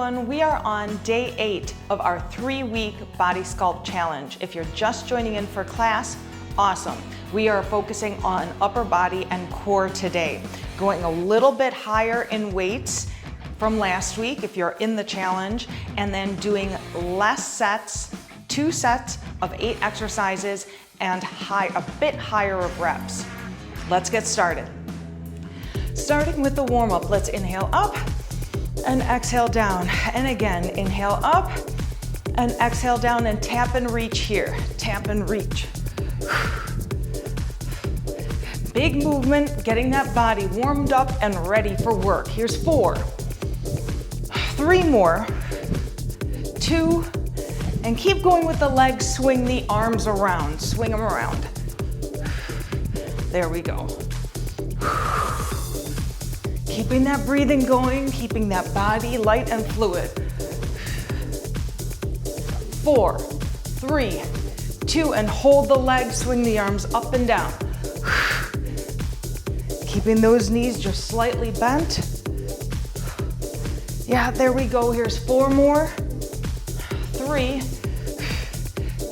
everyone. We are on day 8 of our 3-week Body Sculpt Challenge. If you're just joining in for class, awesome. We are focusing on upper body and core today, going a little bit higher in weights from last week if you're in the challenge, and then doing less sets, 2 sets of 8 exercises and a bit higher of reps. Let's get started. Starting with the warm-up, let's inhale up and exhale down. And again, inhale up and exhale down and tap and reach here. Tap and reach. Big movement, getting that body warmed up and ready for work. Here's 4, 3 more, 2, and keep going with the legs. Swing the arms around, swing them around. There we go. Keeping that breathing going, keeping that body light and fluid. 4, 3, 2, and hold the legs, swing the arms up and down. Keeping those knees just slightly bent. Yeah, there we go. Here's 4 more. 3,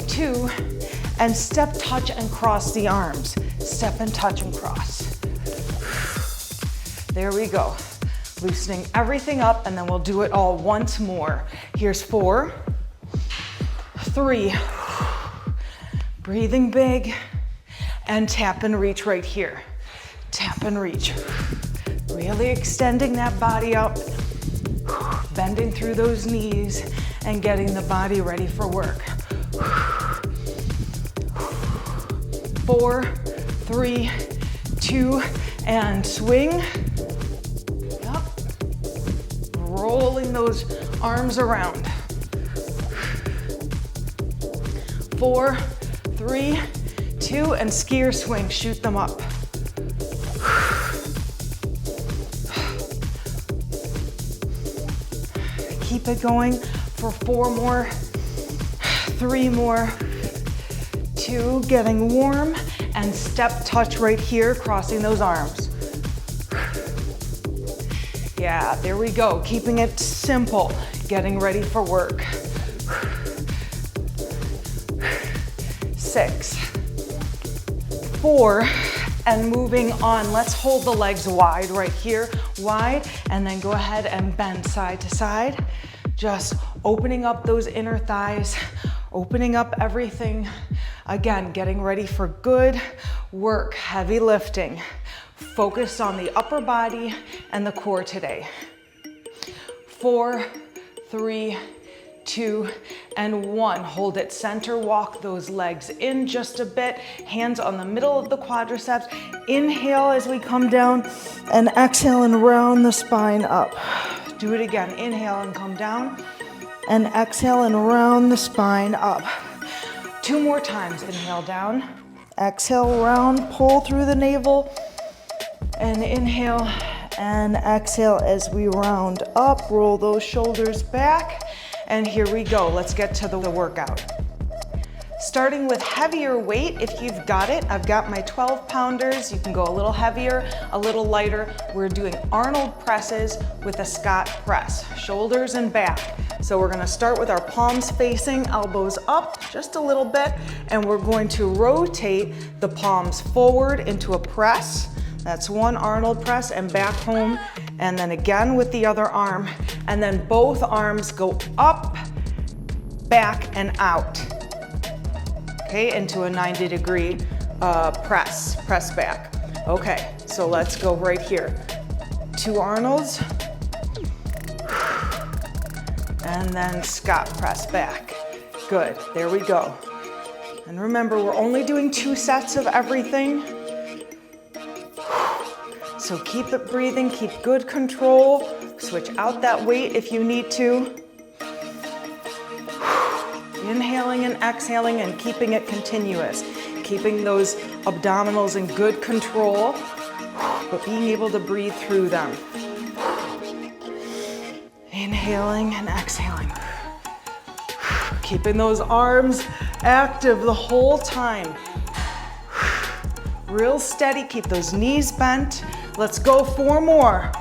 2, and step, touch, and cross the arms. Step and touch and cross. There we go. Loosening everything up, and then we'll do it all once more. Here's 4, 3, breathing big, and tap and reach right here. Tap and reach. Really extending that body up, bending through those knees, and getting the body ready for work. 4, 3, 2, and swing. Rolling those arms around. 4, 3, 2, and skier swing, shoot them up. Keep it going for 4 more, 3 more, 2, getting warm, and step touch right here, crossing those arms. Yeah, there we go. Keeping it simple, getting ready for work. 6, 4, and moving on. Let's hold the legs wide right here, wide, and then go ahead and bend side to side. Just opening up those inner thighs, opening up everything. Again, getting ready for good work, heavy lifting. Focus on the upper body and the core today. 4, 3, 2, and 1. Hold it center, walk those legs in just a bit. Hands on the middle of the quadriceps. Inhale as we come down, and exhale and round the spine up. Do it again. Inhale and come down, and exhale and round the spine up. 2 more times. Inhale down, exhale round, pull through the navel, and inhale and exhale as we round up. Roll those shoulders back, and here we go. Let's get to the workout. Starting with heavier weight, if you've got it. I've got my 12-pounders. You can go a little heavier, a little lighter. We're doing Arnold presses with a Scott press, shoulders and back. So we're gonna start with our palms facing, elbows up just a little bit, and we're going to rotate the palms forward into a press. That's 1 Arnold press, and back home, and then again with the other arm, and then both arms go up, back, and out. Okay, into a 90-degree press back. Okay, so let's go right here. 2 Arnolds, and then Scott press back. Good, there we go. And remember, we're only doing 2 sets of everything. So keep it breathing, keep good control. Switch out that weight if you need to. Inhaling and exhaling and keeping it continuous. Keeping those abdominals in good control, but being able to breathe through them. Inhaling and exhaling. Keeping those arms active the whole time. Real steady, keep those knees bent. Let's go 4 more.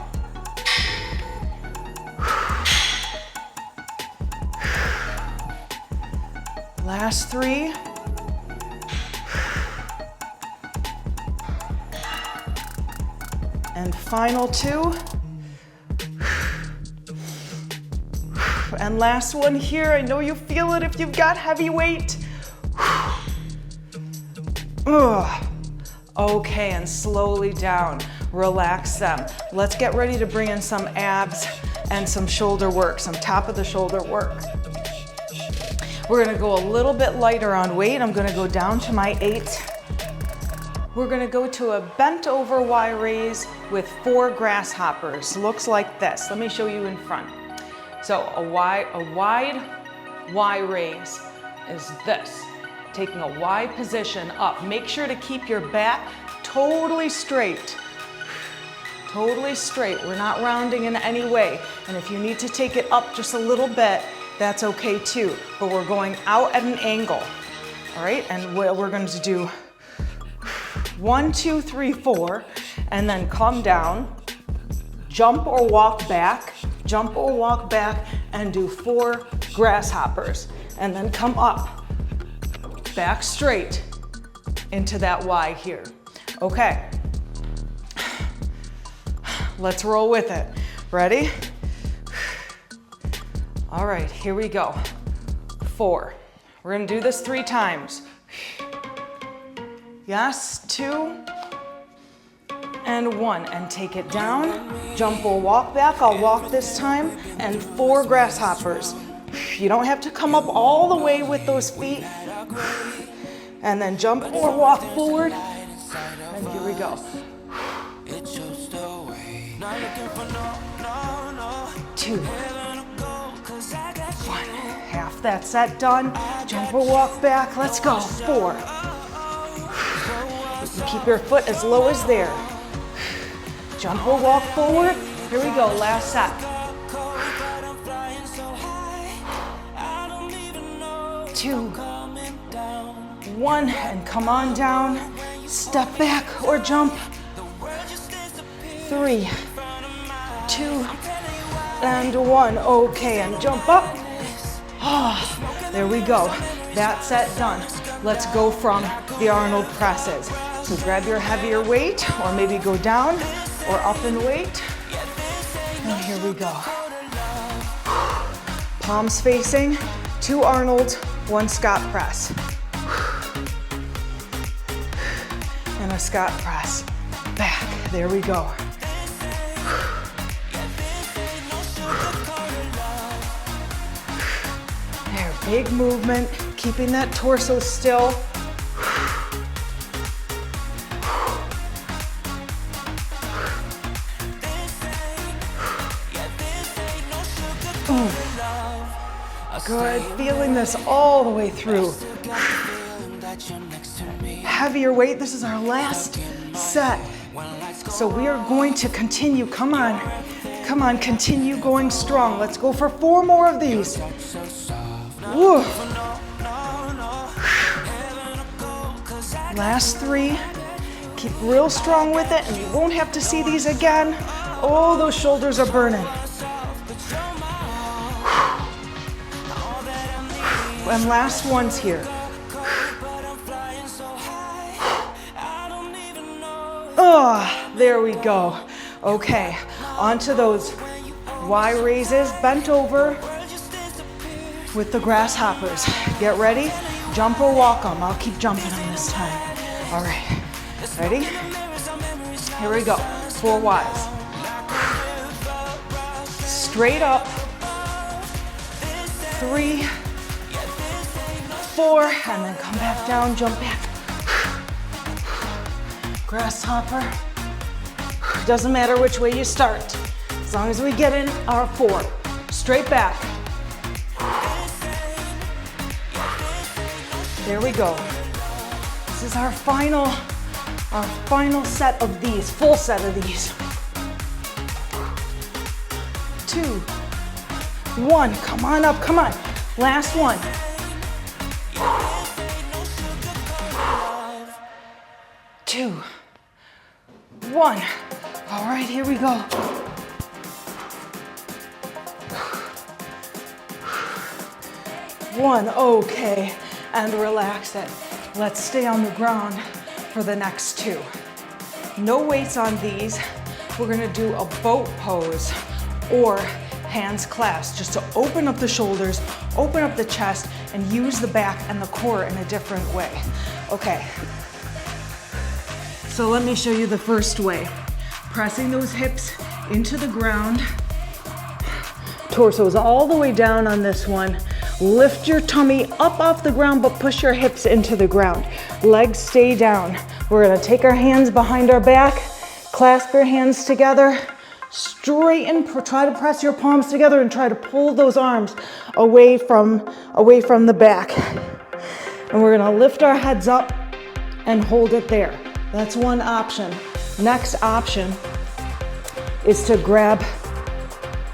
Last 3. And final 2. And last one here. I know you feel it if you've got heavy weight. Okay, and slowly down. Relax them. Let's get ready to bring in some abs and some shoulder work, some top of the shoulder work. We're gonna go a little bit lighter on weight. I'm gonna go down to my 8. We're gonna go to a bent over Y raise with 4 grasshoppers. Looks like this. Let me show you in front. So a wide Y raise is this. Taking a Y position up. Make sure to keep your back totally straight. Totally straight. We're not rounding in any way. And if you need to take it up just a little bit, that's okay too. But we're going out at an angle. All right, and we're going to do 1, 2, 3, 4, and then come down, jump or walk back, and do 4 grasshoppers. And then come up, back straight into that Y here. Okay, let's roll with it. Ready? All right, here we go. 4. We're gonna do this 3 times. Yes, 2, and 1, and take it down. Jump or walk back, I'll walk this time, and 4 grasshoppers. You don't have to come up all the way with those feet. And then jump or walk forward, and here we go. 2, 1, half that set done. Jump or walk back, let's go. 4. You can keep your foot as low as there. Jump or walk forward. Here we go, last set. 2, 1, and come on down. Step back or jump. 3, 2, and 1. Okay, and jump up. There we go. That set done. Let's go from the Arnold presses. So grab your heavier weight, or maybe go down or up in weight. And here we go. Palms facing, 2 Arnold, 1 Scott press. And a Scott press. Back, there we go. There, big movement, keeping that torso still. Good, feeling this all the way through. Heavier weight, this is our last set. So we are going to continue, come on, continue going strong. Let's go for 4 more of these. Woo. Last 3, keep real strong with it, and you won't have to see these again. Oh, those shoulders are burning. And last ones here. Oh, there we go. Okay, onto those Y raises, bent over with the grasshoppers. Get ready, jump or walk them. I'll keep jumping them this time. All right, ready? Here we go, 4 Ys. Straight up, 3, 4, and then come back down, jump back. Grasshopper. Doesn't matter which way you start, as long as we get in our 4. Straight back. There we go. This is our final set of these, full set of these. 2, 1, come on up, come on. Last one. 2, 1. All right, here we go. One, okay. and relax it. Let's stay on the ground for the next 2. No weights on these. We're gonna do a boat pose or hands clasped, just to open up the shoulders, open up the chest, and use the back and the core in a different way. Okay, so let me show you the first way. Pressing those hips into the ground. Torso's all the way down on this one. Lift your tummy up off the ground, but push your hips into the ground. Legs stay down. We're gonna take our hands behind our back, clasp your hands together, straighten, try to press your palms together and try to pull those arms away from the back. And we're gonna lift our heads up and hold it there. That's one option. Next option is to grab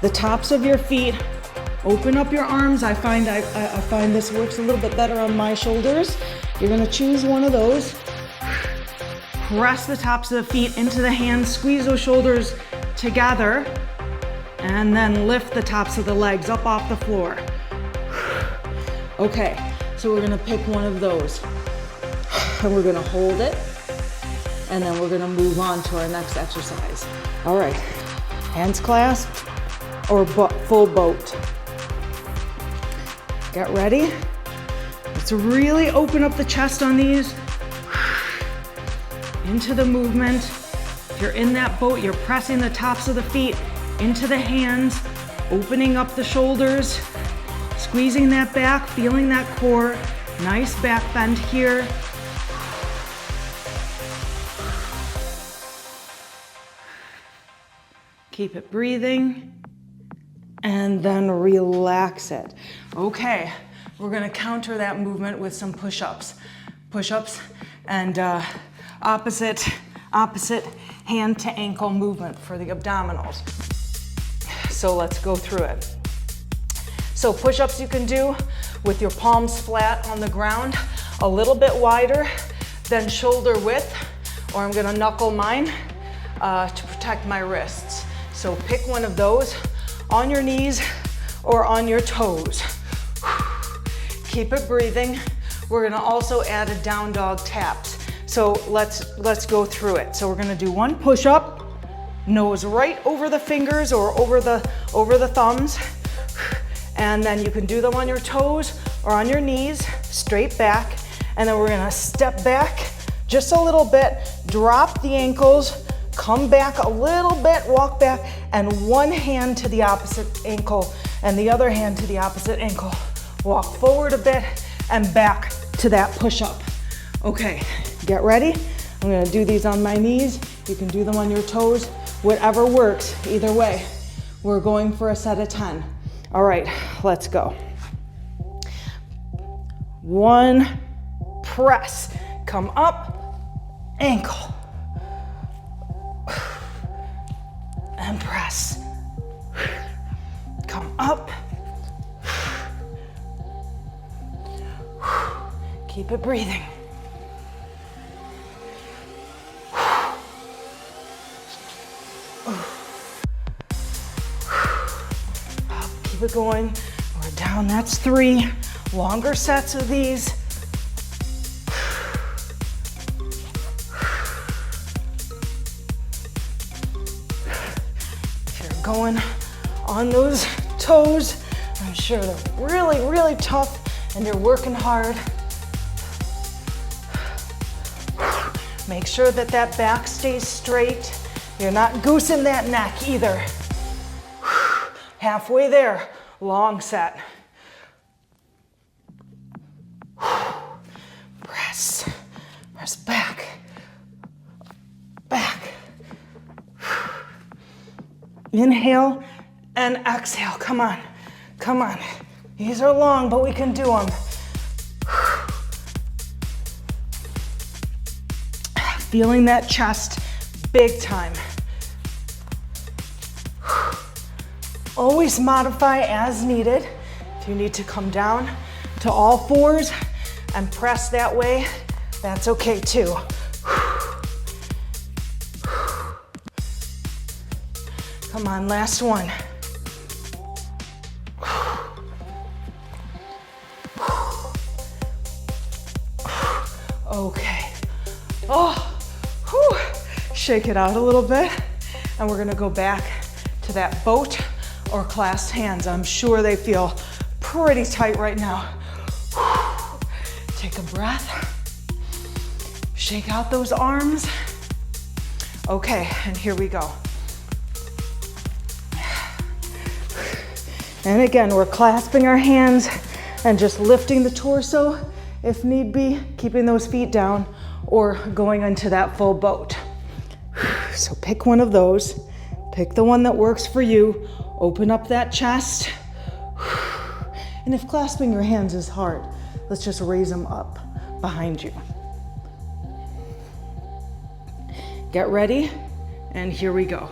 the tops of your feet, open up your arms. I find this works a little bit better on my shoulders. You're gonna choose one of those. Press the tops of the feet into the hands, squeeze those shoulders together, and then lift the tops of the legs up off the floor. Okay, so we're gonna pick one of those, and we're gonna hold it, and then we're gonna move on to our next exercise. All right, hands clasped or full boat. Get ready. Let's really open up the chest on these. Into the movement. If you're in that boat, you're pressing the tops of the feet into the hands, opening up the shoulders, squeezing that back, feeling that core. Nice back bend here. Keep it breathing, and then relax it. Okay, we're gonna counter that movement with some push-ups. Push-ups and opposite hand to ankle movement for the abdominals. So let's go through it. So push-ups you can do with your palms flat on the ground, a little bit wider than shoulder width, or I'm gonna knuckle mine to protect my wrists. So pick one of those on your knees or on your toes. Keep it breathing. We're gonna also add a down dog taps. So let's go through it. So we're gonna do one push-up, nose right over the fingers or over the thumbs. And then you can do them on your toes or on your knees, straight back. And then we're gonna step back just a little bit, drop the ankles, come back a little bit, walk back, and one hand to the opposite ankle and the other hand to the opposite ankle. Walk forward a bit and back to that push-up. Okay, get ready. I'm gonna do these on my knees. You can do them on your toes, whatever works, either way. We're going for a set of 10. All right, let's go. 1, press, come up, ankle, and press. Come up. Keep it breathing. Keep it going. We're down, that's 3. Longer sets of these. If you're going on those toes, I'm sure they're really, really tough and you're working hard. Make sure that that back stays straight. You're not goosing that neck either. Halfway there, long set. Press, press back, back. Inhale and exhale, come on, come on. These are long, but we can do them. Feeling that chest big time. Always modify as needed. If you need to come down to all fours and press that way, that's okay too. Come on, last one. Okay. Oh, whew. Shake it out a little bit. And we're gonna go back to that boat or clasped hands. I'm sure they feel pretty tight right now. Whew. Take a breath. Shake out those arms. Okay, and here we go. And again, we're clasping our hands and just lifting the torso if need be, keeping those feet down or going into that full boat. So pick one of those, pick the one that works for you, open up that chest. And if clasping your hands is hard, let's just raise them up behind you. Get ready, and here we go.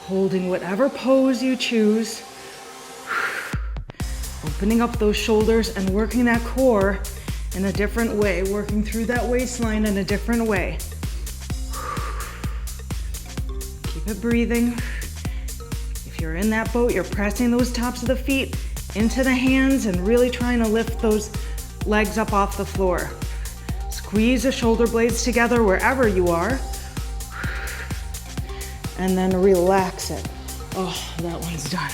Holding whatever pose you choose. Opening up those shoulders and working that core in a different way, working through that waistline in a different way. Keep it breathing. If you're in that boat, you're pressing those tops of the feet into the hands and really trying to lift those legs up off the floor. Squeeze the shoulder blades together wherever you are. And then relax it. Oh, that one's done.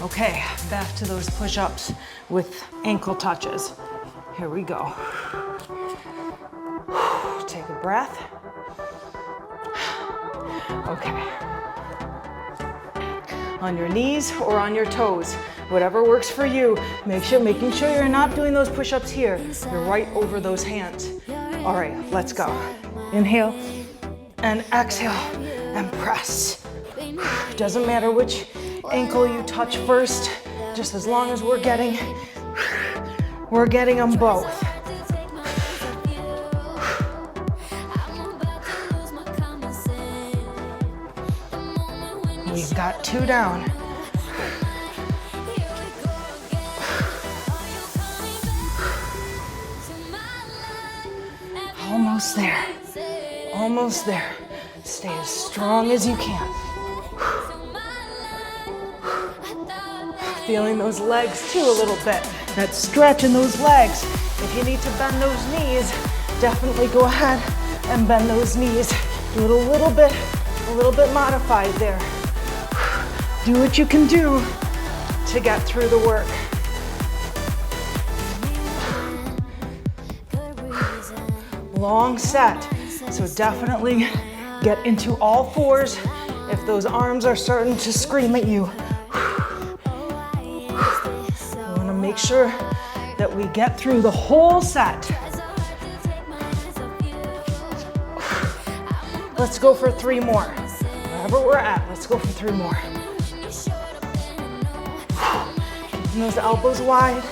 Okay, back to those push-ups with ankle touches. Here we go. Take a breath. Okay. On your knees or on your toes, whatever works for you. Making sure you're not doing those push-ups here. You're right over those hands. All right, let's go. Inhale and exhale and press. Doesn't matter which ankle you touch first, just as long as we're getting them both. We've got 2 down. Almost there. Almost there. Stay as strong as you can. Feeling those legs too a little bit. That stretch in those legs. If you need to bend those knees, definitely go ahead and bend those knees. Do it a little bit modified there. Do what you can do to get through the work. Long set, so definitely get into all fours if those arms are starting to scream at you. I want to make sure that we get through the whole set. Let's go for 3 more. Wherever we're at, let's go for 3 more. Keeping those elbows wide.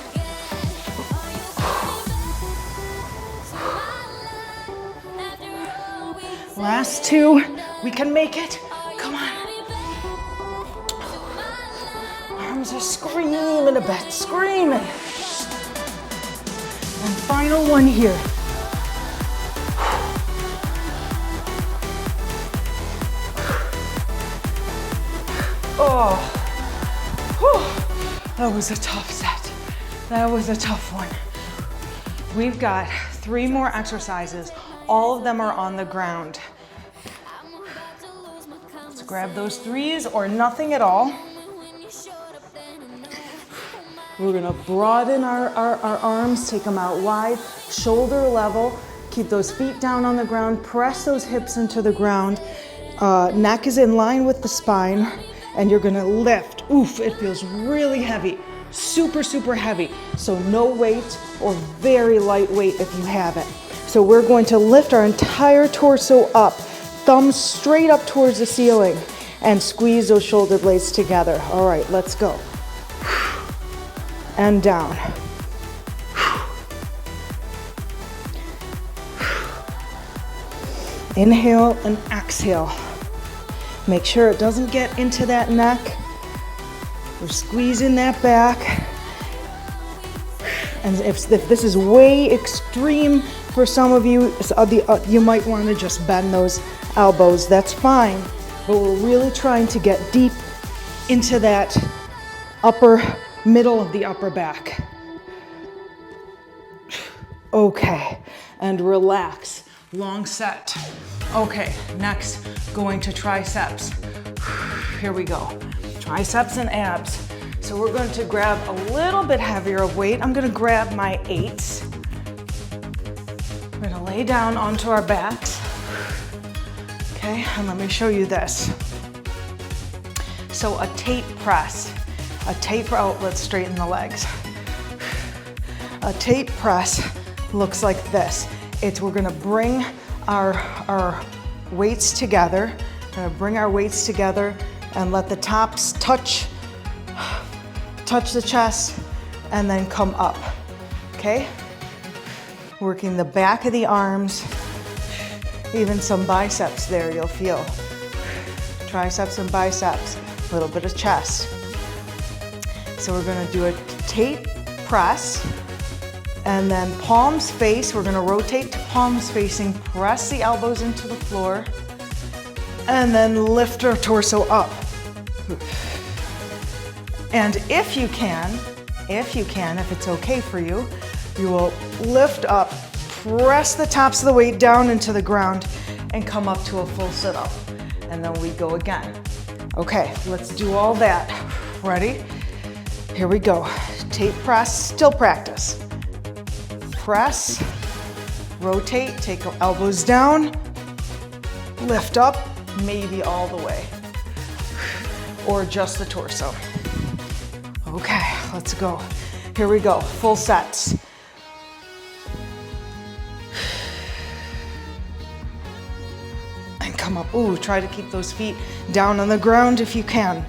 Last 2, we can make it. Come on. Arms are screaming a bit, screaming. And final one here. Oh, whew. That was a tough set. That was a tough one. We've got 3 more exercises. All of them are on the ground. Let's grab those 3s or nothing at all. We're gonna broaden our arms, take them out wide, shoulder level, keep those feet down on the ground, press those hips into the ground. Neck is in line with the spine, and you're gonna lift. Oof, it feels really heavy, super, super heavy. So no weight or very light weight if you have it. So we're going to lift our entire torso up, thumbs straight up towards the ceiling, and squeeze those shoulder blades together. All right, let's go. And down. Inhale and exhale. Make sure it doesn't get into that neck. We're squeezing that back. And if this is way extreme for some of you, you might want to just bend those elbows. That's fine. But we're really trying to get deep into that upper middle of the upper back. Okay, and relax. Long set. Okay, next, going to triceps. Here we go. Triceps and abs. So we're going to grab a little bit heavier of weight. I'm gonna grab my 8s. We're gonna lay down onto our backs. Okay, and let me show you this. So a tape press. Let's straighten the legs. A tape press looks like this. We're gonna bring our weights together. We're gonna bring our weights together and let the tops touch the chest and then come up, okay? Working the back of the arms, even some biceps there you'll feel. Triceps and biceps, a little bit of chest. So we're gonna do a tape press, and then palms face. We're gonna rotate to palms facing, press the elbows into the floor, and then lift our torso up. And if you can, if it's okay for you, you will lift up, press the tops of the weight down into the ground, and come up to a full sit-up. And then we go again. Okay, let's do all that. Ready? Here we go. Tape press, still practice. Press, rotate, take elbows down, lift up, maybe all the way, or just the torso. Okay, let's go. Here we go, full sets. And come up, ooh, try to keep those feet down on the ground if you can.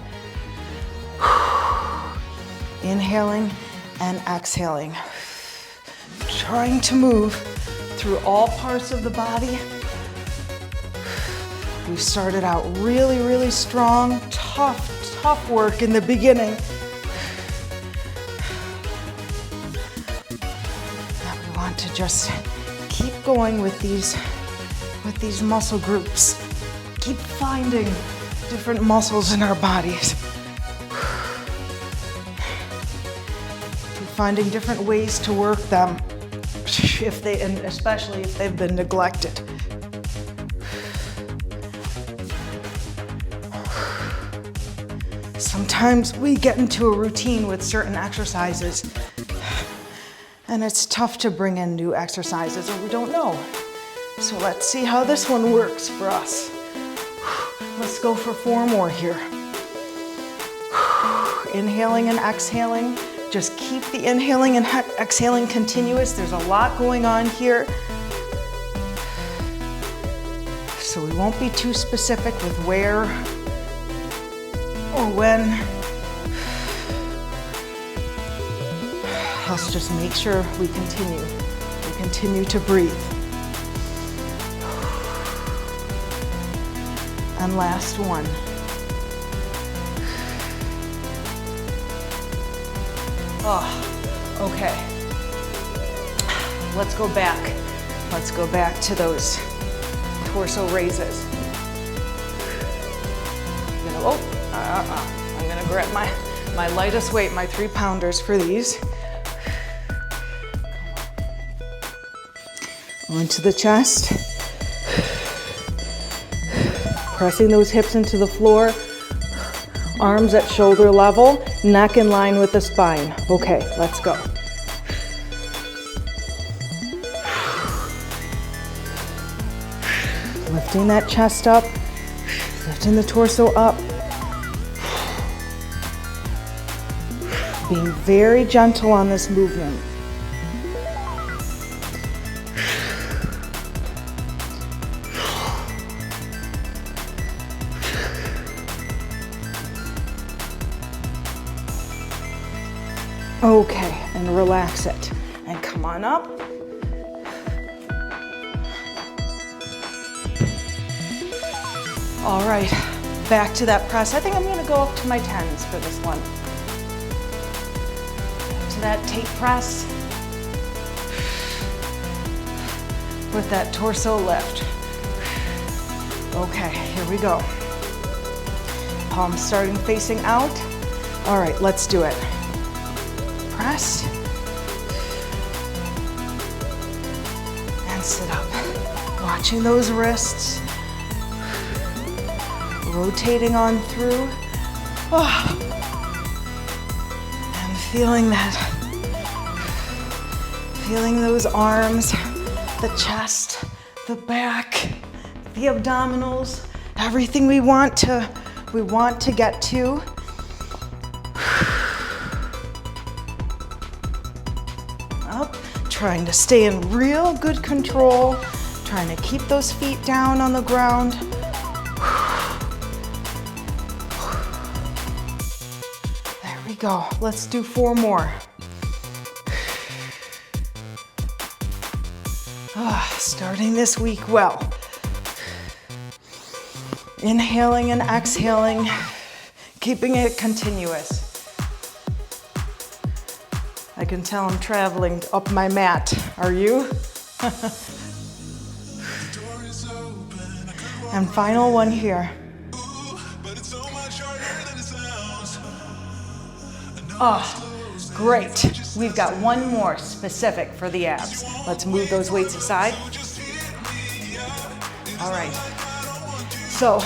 Inhaling and exhaling. Trying to move through all parts of the body. We started out really, really strong, tough work in the beginning. Now we want to just keep going with these muscle groups. Keep finding different muscles in our bodies. Keep finding different ways to work them, and especially if they've been neglected. Sometimes we get into a routine with certain exercises, and it's tough to bring in new exercises, or we don't know. So let's see how this one works for us. Let's go for 4 more here. Inhaling and exhaling. Just keep the inhaling and exhaling continuous. There's a lot going on here. So we won't be too specific with where or when. Let's just make sure we continue to breathe. And last one. Oh, okay. Let's go back. Let's go back to those torso raises. I'm gonna grab my lightest weight, my 3-pounders for these. Onto the chest. Pressing those hips into the floor. Arms at shoulder level, neck in line with the spine. Okay, let's go. Lifting that chest up, lifting the torso up. Being very gentle on this movement. Okay, and relax it. And come on up. All right, back to that press. I think I'm gonna go up to my 10s for this one. To that tape press. With that torso lift. Okay, here we go. Palms starting facing out. All right, let's do it. Press. and sit up. Watching those wrists. Rotating on through. Oh. And feeling that. Feeling those arms, the chest, the back, the abdominals, everything we want to get to. Up, trying to stay in real good control, trying to keep those feet down on the ground. There we go. Let's do 4 more. Starting this week well. Inhaling and exhaling, keeping it continuous. I can tell I'm traveling up my mat. Are you? And final one here. Oh, great. We've got one more specific for the abs. Let's move those weights aside. All right. So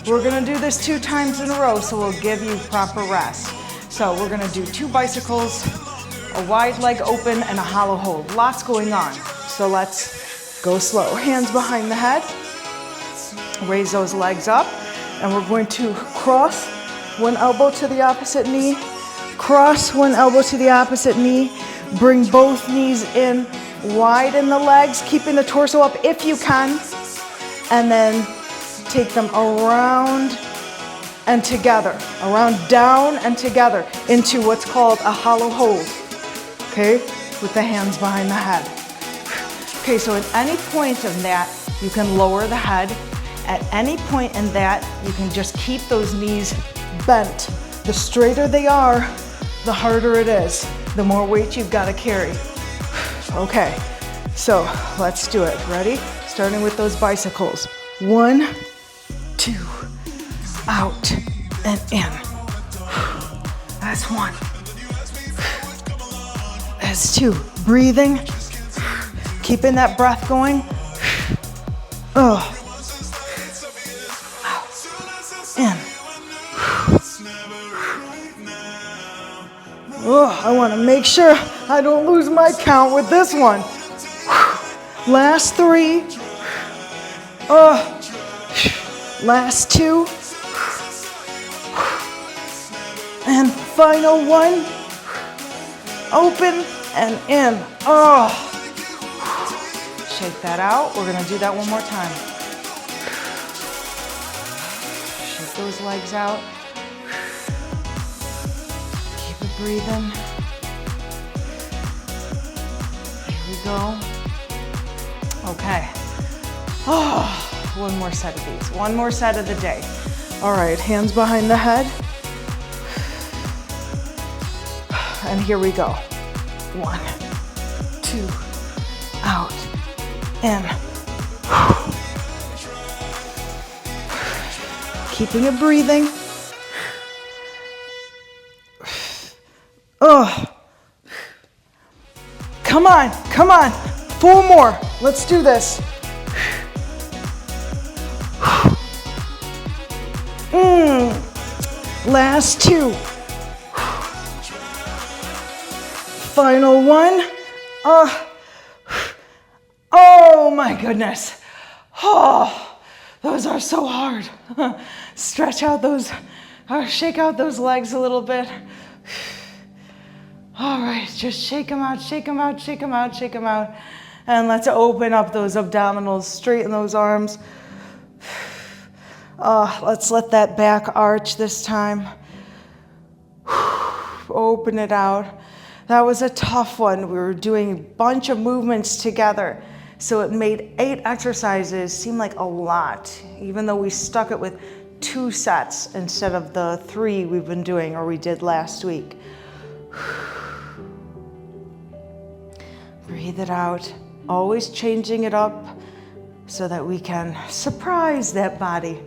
we're gonna do this 2 times in a row, so we'll give you proper rest. So we're gonna do 2 bicycles, a wide leg open, and a hollow hold. Lots going on. So let's go slow. Hands behind the head. Raise those legs up, and we're going to cross one elbow to the opposite knee, cross one elbow to the opposite knee, bring both knees in, widen the legs, keeping the torso up if you can, and then take them around and together, around, down, and together into what's called a hollow hold, okay, with the hands behind the head. Okay, so at any point in that, you can lower the head. At any point in that, you can just keep those knees bent. The straighter they are, the harder it is, the more weight you've got to carry. Okay, so let's do it. Ready? Starting with those bicycles. 1, 2, out and in. That's 1. That's 2. Breathing, keeping that breath going. Out, in. Oh, I want to make sure I don't lose my count with this one. Last 3. Last 2. And final 1. Open and in. Oh. Shake that out. We're going to do that one more time. Shake those legs out. Keep it breathing. Here we go. Okay. Oh, one more set of these. One more set of the day. All right, hands behind the head. And here we go. 1, 2, out, in. Keeping it breathing. Oh. Come on, come on. 4 more. Let's do this. Last 2. Final 1. Oh my goodness. Oh, those are so hard. Stretch out those, shake out those legs a little bit. All right, just shake them out, shake them out, shake them out, shake them out. And let's open up those abdominals, straighten those arms. Let's let that back arch this time. Open it out. That was a tough one. We were doing a bunch of movements together. So it made 8 exercises seem like a lot, even though we stuck it with 2 sets instead of the 3 we've been doing or we did last week. Breathe it out. Always changing it up so that we can surprise that body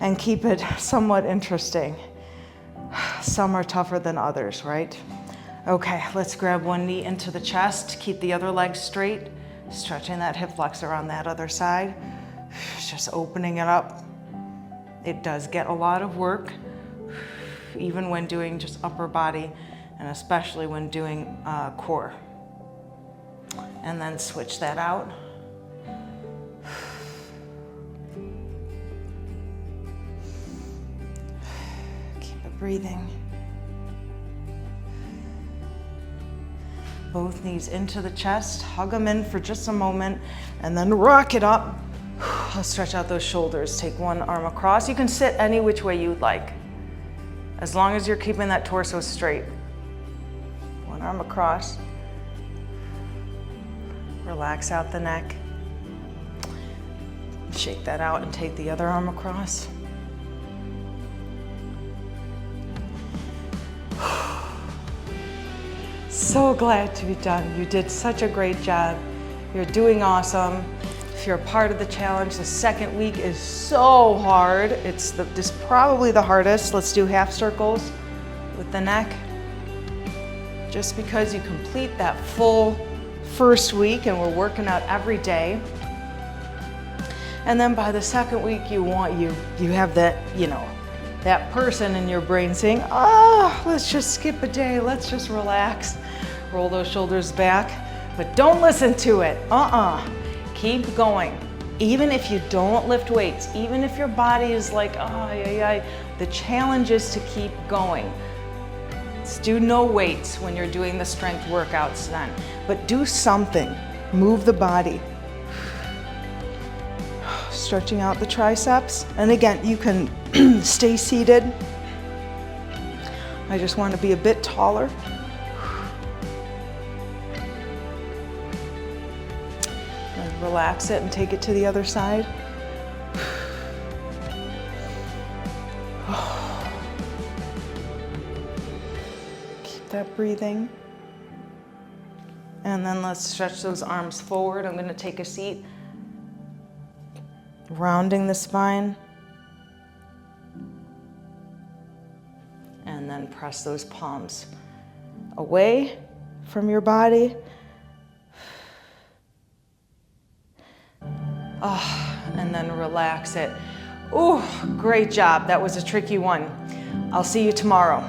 and keep it somewhat interesting. Some are tougher than others, right? Okay, let's grab one knee into the chest. Keep the other leg straight. Stretching that hip flexor on that other side. Just opening it up. It does get a lot of work, even when doing just upper body, and especially when doing core. And then switch that out. Keep it breathing. Both knees into the chest, hug them in for just a moment, and then rock it up. I'll stretch out those shoulders. Take one arm across. You can sit any which way you'd like, as long as you're keeping that torso straight. One arm across. Relax out the neck. Shake that out and take the other arm across. So glad to be done. You did such a great job. You're doing awesome. If you're a part of the challenge, the second week is so hard. This is probably the hardest. Let's do half circles with the neck. Just because you complete that full first week, and we're working out every day. And then by the second week, you have that, that person in your brain saying, let's just skip a day, let's just relax. Roll those shoulders back, but don't listen to it. Keep going. Even if you don't lift weights, even if your body is like, the challenge is to keep going. Let's do no weights when you're doing the strength workouts then, but do something. Move the body. Stretching out the triceps. And again, you can stay seated. I just want to be a bit taller. And relax it and take it to the other side. Keep that breathing. And then let's stretch those arms forward. I'm going to take a seat. Rounding the spine. And then press those palms away from your body. And then relax it. Ooh, great job. That was a tricky one. I'll see you tomorrow.